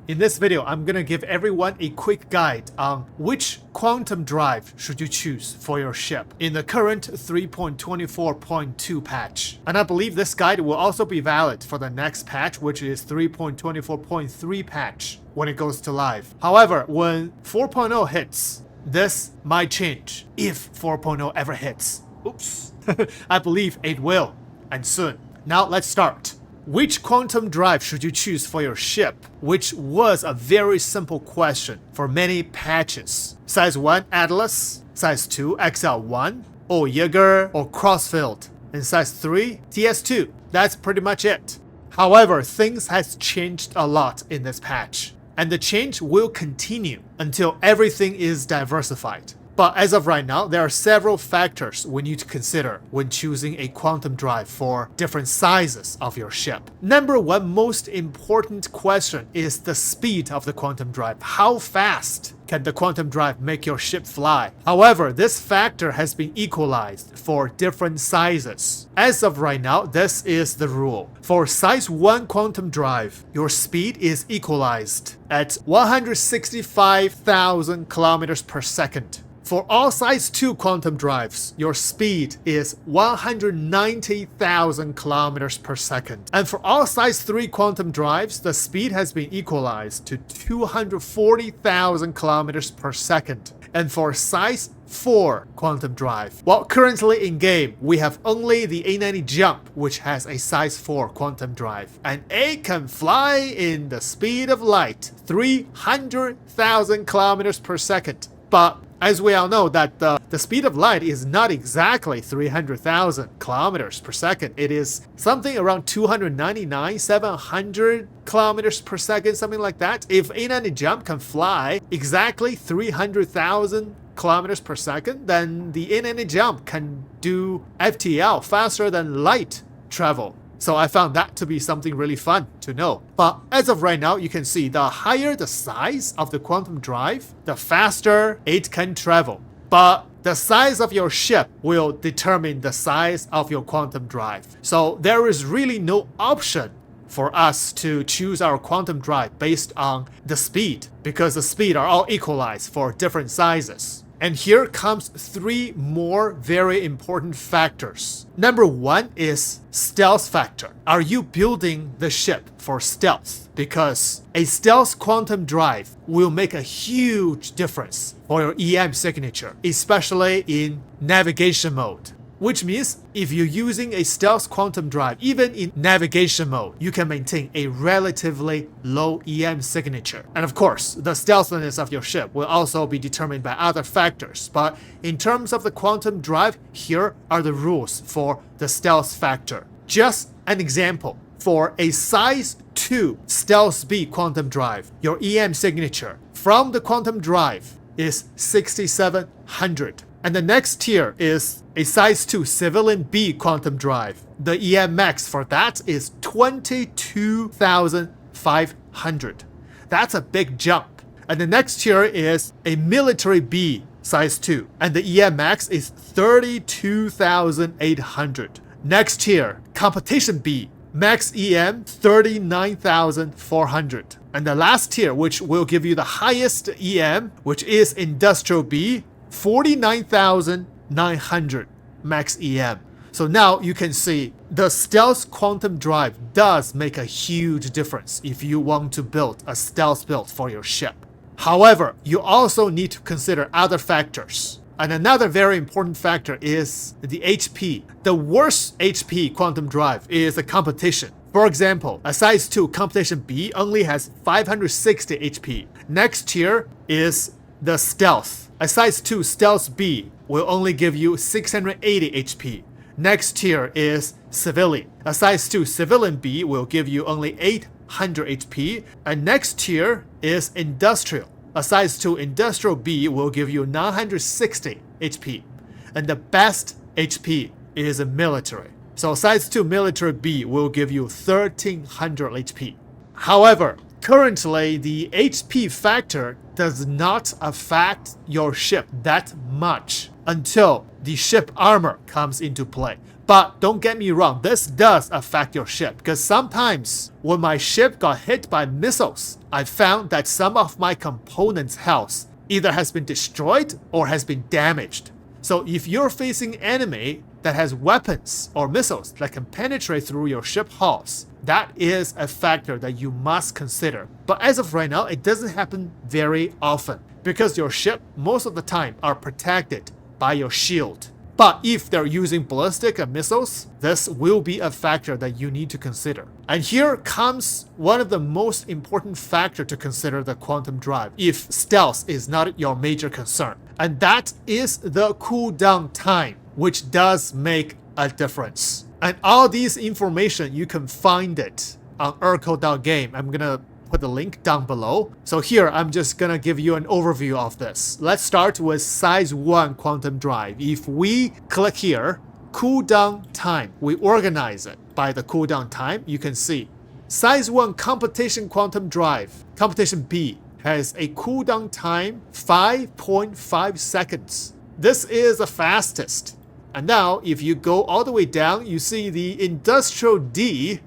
In this video, I'm gonna give everyone a quick guide on which quantum drive should you choose for your ship in the current 3.24.2 patch. And I believe this guide will also be valid for the next patch, which is 3.24.3 patch when it goes to live. However, when 4.0 hits, this might change if 4.0 ever hits. Oops. I believe it will, and soon. Now let's start. Which quantum drive should you choose for your ship? Which was a very simple question for many patches. Size 1 Atlas, Size 2 XL1, or Jaeger or Crossfield, and Size 3 TS2. That's pretty much it. However, things has changed a lot in this patch, and the change will continue until everything is diversified. But as of right now, there are several factors we need to consider when choosing a quantum drive for different sizes of your ship. Number one most important question is the speed of the quantum drive. How fast can the quantum drive make your ship fly? However, this factor has been equalized for different sizes. As of right now, this is the rule. For size 1 quantum drive, your speed is equalized at 165,000 kilometers per second. For all size 2 quantum drives, your speed is 190,000 kilometers per second. And for all size 3 quantum drives, the speed has been equalized to 240,000 kilometers per second. And for size 4 quantum drive, well, currently in game, we have only the A90 Jump, which has a size 4 quantum drive. And it can fly in the speed of light, 300,000 kilometers per second. But as we all know that the speed of light is not exactly 300,000 kilometers per second. It is something around 700 kilometers per second, something like that. If A90 Jump can fly exactly 300,000 kilometers per second, then the A90 Jump can do FTL, faster than light travel. So I found that to be something really fun to know. But as of right now, you can see the higher the size of the quantum drive, the faster it can travel. But the size of your ship will determine the size of your quantum drive. So there is really no option for us to choose our quantum drive based on the speed, because the speed are all equalized for different sizes. And here comes 3 more very important factors. Number 1 is stealth factor. Are you building the ship for stealth? Because a stealth quantum drive will make a huge difference for your EM signature, especially in navigation mode. Which means if you're using a stealth quantum drive, even in navigation mode, you can maintain a relatively low EM signature. And of course, the stealthiness of your ship will also be determined by other factors. But in terms of the quantum drive, here are the rules for the stealth factor. Just an example. For a size 2 stealth B quantum drive, your EM signature from the quantum drive is 6,700. And the next tier is a size 2 civilian B quantum drive. The EM max for that is 22,500. That's a big jump. And the next tier is a military B size 2. And the EM max is 32,800. Next tier, competition B. Max EM 39,400. And the last tier, which will give you the highest EM, which is industrial B, 49,900 max EM. So now you can see the stealth quantum drive does make a huge difference if you want to build a stealth build for your ship. However, you also need to consider other factors. And another very important factor is the HP. The worst HP quantum drive is the competition. For example, a size 2 competition B only has 560 HP. Next tier is the stealth. A size 2 stealth B will only give you 680 HP. Next tier is civilian. A size 2 civilian B will give you only 800 HP. And next tier is industrial. A size 2 industrial B will give you 960 HP. And the best HP is a military. So size 2 military B will give you 1300 HP. However, currently the HP factor does not affect your ship that much until the ship armor comes into play. But don't get me wrong, this does affect your ship, because sometimes when my ship got hit by missiles, I found that some of my components' health either has been destroyed or has been damaged. So if you're facing enemy that has weapons or missiles that can penetrate through your ship hulls, that is a factor that you must consider. But as of right now, it doesn't happen very often because your ship most of the time are protected by your shield. But if they're using ballistic missiles, this will be a factor that you need to consider. And here comes one of the most important factors to consider the quantum drive if stealth is not your major concern. And that is the cooldown time, which does make a difference. And all these information, you can find it on urkel.game. I'm gonna put the link down below. So here, I'm just gonna give you an overview of this. Let's start with size 1 quantum drive. If we click here, cooldown time, we organize it by the cooldown time. You can see size 1 competition quantum drive, competition B, has a cooldown time 5.5 seconds. This is the fastest. And now, if you go all the way down, you see the industrial D,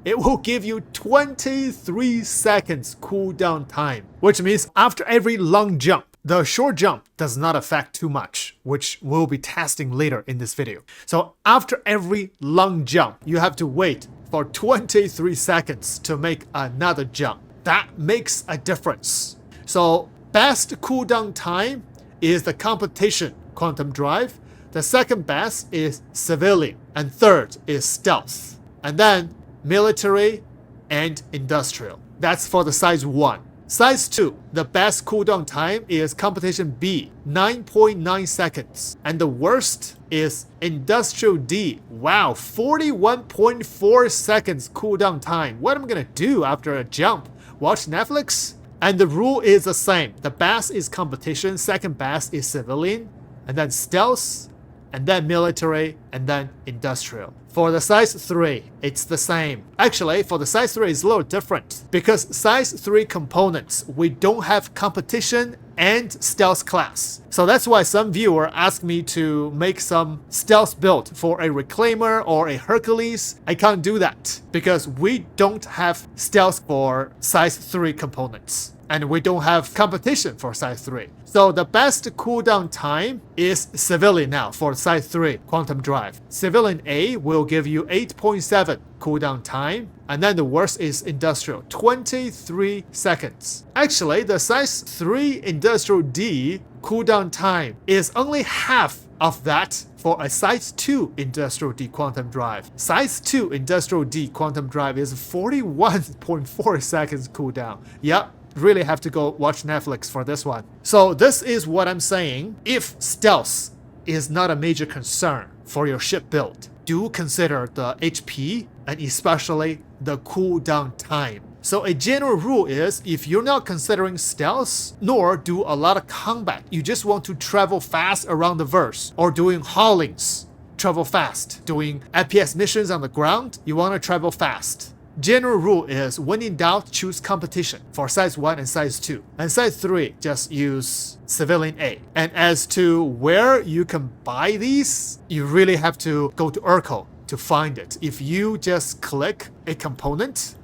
it will give you 23 seconds cooldown time, which means after every long jump, the short jump does not affect too much, which we'll be testing later in this video. So after every long jump, you have to wait for 23 seconds to make another jump. That makes a difference. So best cooldown time is the competition quantum drive. The second best is civilian. And third is stealth. And then military and industrial. That's for the size 1. Size 2, the best cooldown time is competition B, 9.9 seconds. And the worst is industrial D. Wow, 41.4 seconds cooldown time. What am I gonna do after a jump? Watch Netflix? And the rule is the same. The best is competition, second best is civilian, and then stealth, and then military, and then industrial. For the size 3, it's the same. Actually, for the size 3, it's a little different. Because size 3 components, we don't have competition and stealth class. So that's why some viewer ask me to make some stealth build for a Reclaimer or a Hercules. I can't do that because we don't have stealth for size 3 components. And we don't have competition for size 3. So the best cooldown time is civilian now for size 3 quantum drive. Civilian A will give you 8.7 cooldown time. And then the worst is industrial, 23 seconds. Actually, the size 3 industrial D cooldown time is only half of that for a size 2 industrial D quantum drive. Size 2 industrial D quantum drive is 41.4 seconds cooldown. Yep. Really have to go watch Netflix for this one. So this is what I'm saying. If stealth is not a major concern for your ship build, do consider the HP and especially the cooldown time. So a general rule is if you're not considering stealth nor do a lot of combat, you just want to travel fast around the verse or doing haulings, travel fast, doing FPS missions on the ground, you want to travel fast. General rule is when in doubt, choose competition for size 1 and size 2. And size 3, just use civilian A. And as to where you can buy these, you really have to go to Urkel to find it. If you just click a component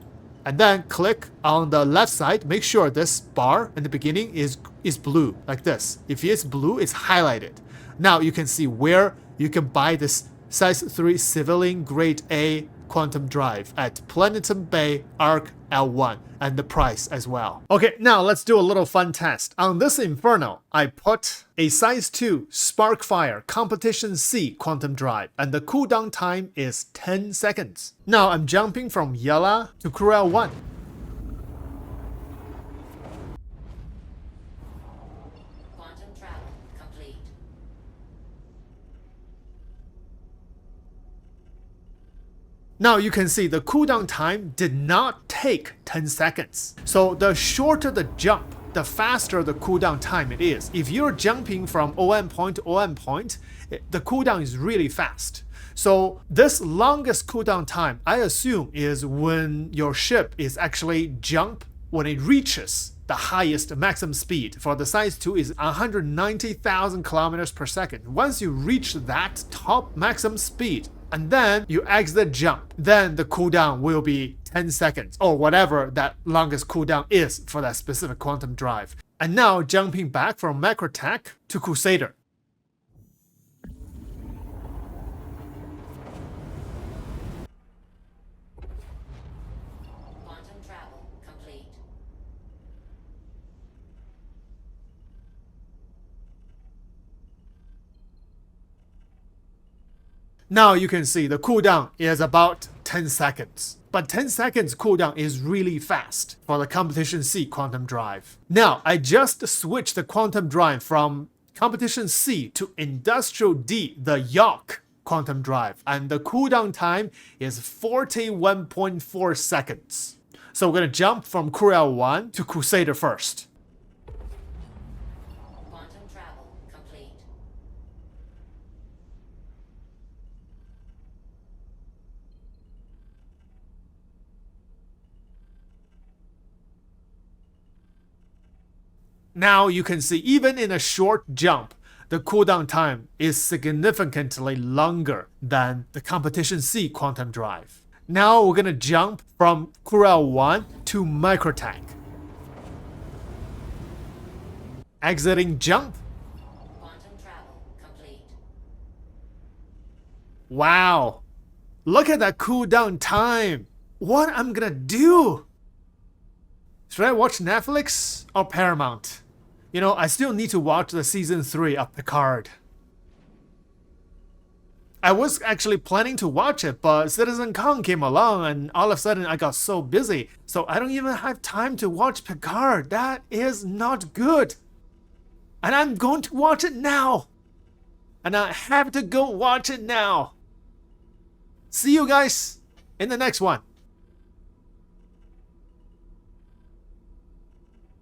and then click on the left side, make sure this bar in the beginning is blue, like this. If it's blue, it's highlighted. Now you can see where you can buy this size 3 civilian grade A quantum drive at Planetum Bay Arc L1 and the price as well. Okay, now let's do a little fun test. On this Inferno, I put a size 2 Sparkfire Competition C quantum drive and the cooldown time is 10 seconds. Now I'm jumping from Yala to Crew L1. Now you can see the cooldown time did not take 10 seconds. So the shorter the jump, the faster the cooldown time it is. If you're jumping from OM point to OM point, the cooldown is really fast. So this longest cooldown time, I assume, is when your ship is actually jump when it reaches the highest maximum speed. For the size 2 is 190,000 kilometers per second. Once you reach that top maximum speed, and then you exit jump. Then the cooldown will be 10 seconds, or whatever that longest cooldown is for that specific quantum drive. And now jumping back from MacroTech to Crusader. Quantum travel complete. Now you can see the cooldown is about 10 seconds. But 10 seconds cooldown is really fast for the Competition C quantum drive. Now, I just switched the quantum drive from Competition C to Industrial D, the York quantum drive, and the cooldown time is 41.4 seconds. So we're going to jump from Corel 1 to Crusader first. Quantum travel complete. Now you can see even in a short jump, the cooldown time is significantly longer than the Competition C quantum drive. Now we're gonna jump from Corel 1 to MicroTech. Exiting jump. Quantum travel complete. Wow, look at that cooldown time. What I'm gonna do? Should I watch Netflix or Paramount? You know, I still need to watch the season 3 of Picard. I was actually planning to watch it, but Citizen Kong came along and all of a sudden I got so busy. So I don't even have time to watch Picard. That is not good. And I'm going to watch it now. And I have to go watch it now. See you guys in the next one.